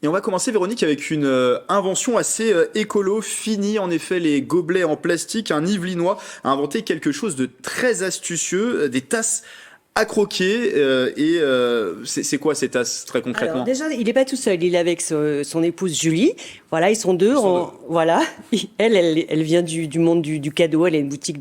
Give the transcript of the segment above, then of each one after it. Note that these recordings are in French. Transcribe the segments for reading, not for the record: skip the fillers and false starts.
Et on va commencer, Véronique, avec une invention assez écolo, finie. En effet, les gobelets en plastique. Un Yvelinois a inventé quelque chose de très astucieux, des tasses à croquer. C'est quoi ces tasses, très Alors concrètement? déjà, il n'est pas tout seul, il est avec son épouse Julie. Voilà, ils sont deux. Voilà, elle vient du monde du cadeau. Elle a une boutique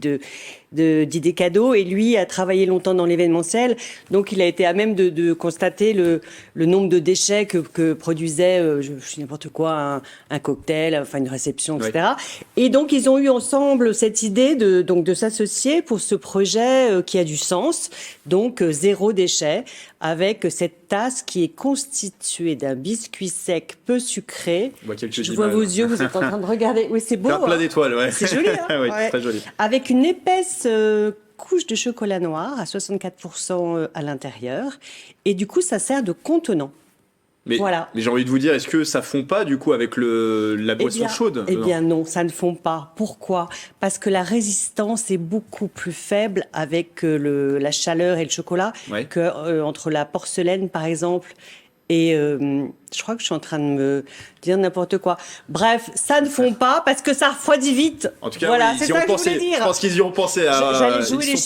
d'idées cadeaux et lui a travaillé longtemps dans l'événementiel. Donc il a été à même de constater le nombre de déchets que produisait, je sais n'importe quoi, un cocktail, enfin une réception, etc. Et donc ils ont eu ensemble cette idée de s'associer pour ce projet qui a du sens. Donc zéro déchet, avec cette tasse qui est constituée d'un biscuit sec peu sucré. Je vois vos yeux, vous êtes en train de regarder. Oui, c'est beau. C'est un plat d'étoiles, ouais. C'est joli, hein. Oui, très joli. Avec une épaisse couche de chocolat noir à 64% à l'intérieur. Et du coup, ça sert de contenant. Mais, voilà. mais j'ai envie de vous dire, est-ce que ça fond pas du coup avec la boisson chaude? Eh bien non, ça ne fond pas. Pourquoi? Parce que la résistance est beaucoup plus faible avec la chaleur et le chocolat que entre la porcelaine par exemple. Et je crois que je suis en train de me dire n'importe quoi. Bref, ça ne fond pas parce que ça refroidit vite. En tout cas, voilà, oui, c'est ça que je voulais dire. Je pense qu'ils y ont pensé. J'allais jouer ils les se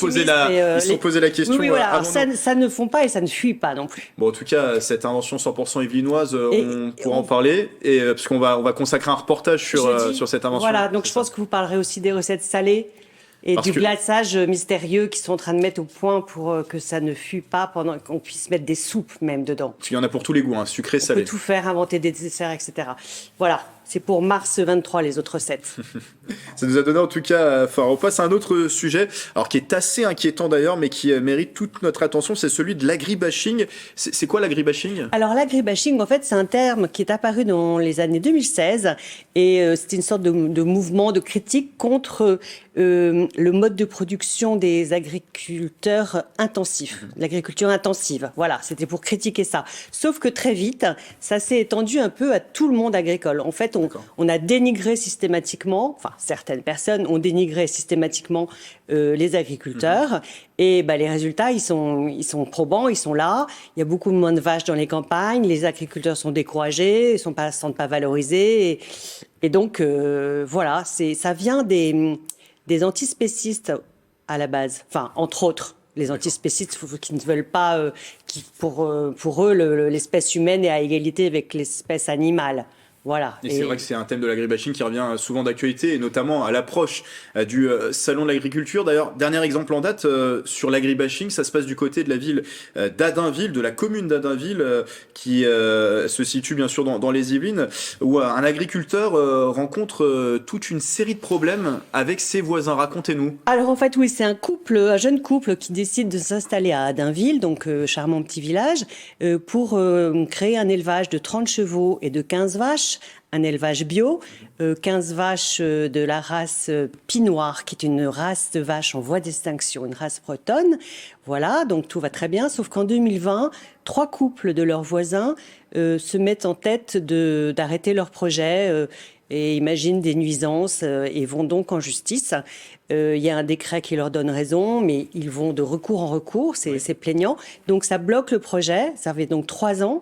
sont posé la question. Oui, voilà. Alors, ça ne fond pas et ça ne fuit pas non plus. Bon, en tout cas, cette invention 100% yvelinoise, on pourra en parler. Et parce qu'on va consacrer un reportage sur cette invention. Voilà, donc je pense que vous parlerez aussi des recettes salées. Et du glaçage mystérieux qu'ils sont en train de mettre au point pour que ça ne fuit pas pendant qu'on puisse mettre des soupes même dedans. Parce qu'il y en a pour tous les goûts, hein, sucré, salé. On peut tout faire, inventer des desserts, etc. Voilà, c'est pour mars 23 les autres recettes. Ça nous a donné en tout cas, enfin, on passe à un autre sujet, alors qui est assez inquiétant d'ailleurs, mais qui mérite toute notre attention, c'est celui de l'agribashing. C'est quoi l'agribashing? Alors l'agribashing, en fait, c'est un terme qui est apparu dans les années 2016 et c'était une sorte de mouvement de critique contre le mode de production des agriculteurs intensifs, l'agriculture intensive. Voilà, c'était pour critiquer ça. Sauf que très vite, ça s'est étendu un peu à tout le monde agricole. En fait, on a dénigré systématiquement, enfin certaines personnes ont dénigré systématiquement les agriculteurs. Et les résultats, ils sont probants, ils sont là. Il y a beaucoup moins de vaches dans les campagnes. Les agriculteurs sont découragés, ils ne se sentent pas valorisés. Et donc, voilà, ça vient des antispécistes à la base. Enfin, entre autres, les antispécistes qui ne veulent pas, pour eux, l'espèce humaine est à égalité avec l'espèce animale. Voilà. Et c'est vrai que c'est un thème de l'agribashing qui revient souvent d'actualité, et notamment à l'approche du salon de l'agriculture. D'ailleurs, dernier exemple en date sur l'agribashing, ça se passe du côté de la ville d'Adainville, de la commune d'Adainville, qui se situe bien sûr dans les Yvelines, où un agriculteur rencontre toute une série de problèmes avec ses voisins. Racontez-nous. Alors en fait, oui, c'est un jeune couple qui décide de s'installer à Adainville, donc charmant petit village, pour créer un élevage de 30 chevaux et de 15 vaches. Un élevage bio, 15 vaches de la race Pinoir, qui est une race de vaches en voie d'extinction, une race bretonne. Voilà, donc tout va très bien, sauf qu'en 2020, 3 couples de leurs voisins se mettent en tête d'arrêter leur projet et imaginent des nuisances et vont donc en justice. Il y a un décret qui leur donne raison, mais ils vont de recours en recours, c'est plaignant. Donc ça bloque le projet, ça fait donc 3 ans.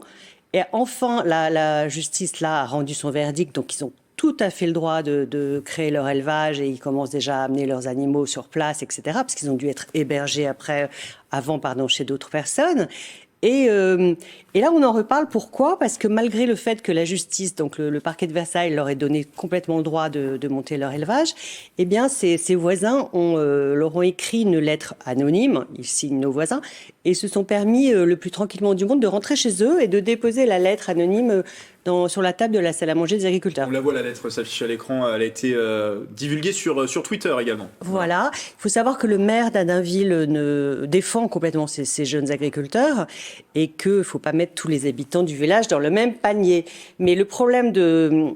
Et enfin, la justice là a rendu son verdict, donc ils ont tout à fait le droit de créer leur élevage et ils commencent déjà à amener leurs animaux sur place, etc. Parce qu'ils ont dû être hébergés avant, chez d'autres personnes. Et là, on en reparle. Pourquoi? Parce que malgré le fait que la justice, donc le parquet de Versailles, leur ait donné complètement le droit de monter leur élevage, eh bien, ces voisins leur ont écrit une lettre anonyme, ils signent nos voisins, et se sont permis le plus tranquillement du monde de rentrer chez eux et de déposer la lettre anonyme sur la table de la salle à manger des agriculteurs. On la voit, la lettre s'affiche à l'écran, elle a été divulguée sur Twitter également. Voilà, il faut savoir que le maire d'Adainville défend complètement ces jeunes agriculteurs et qu'il ne faut pas mettre tous les habitants du village dans le même panier. Mais le problème de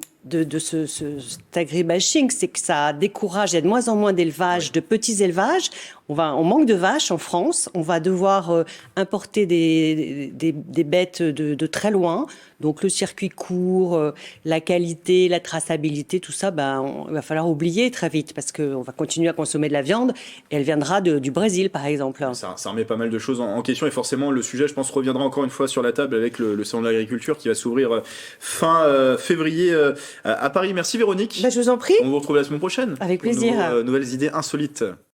cet agribashing, c'est que ça décourage, il y a de moins en moins d'élevages, de petits élevages. on manque de vaches en France. On va devoir importer des bêtes de très loin. Donc le circuit court, la qualité, la traçabilité, tout ça, il va falloir oublier très vite parce qu'on va continuer à consommer de la viande et elle viendra du Brésil, par exemple. Ça remet pas mal de choses en question et forcément le sujet, je pense, reviendra encore une fois sur la table avec le salon de l'agriculture qui va s'ouvrir fin février à Paris. Merci Véronique. Je vous en prie. On vous retrouve la semaine prochaine. Avec plaisir. Nouvelles idées insolites.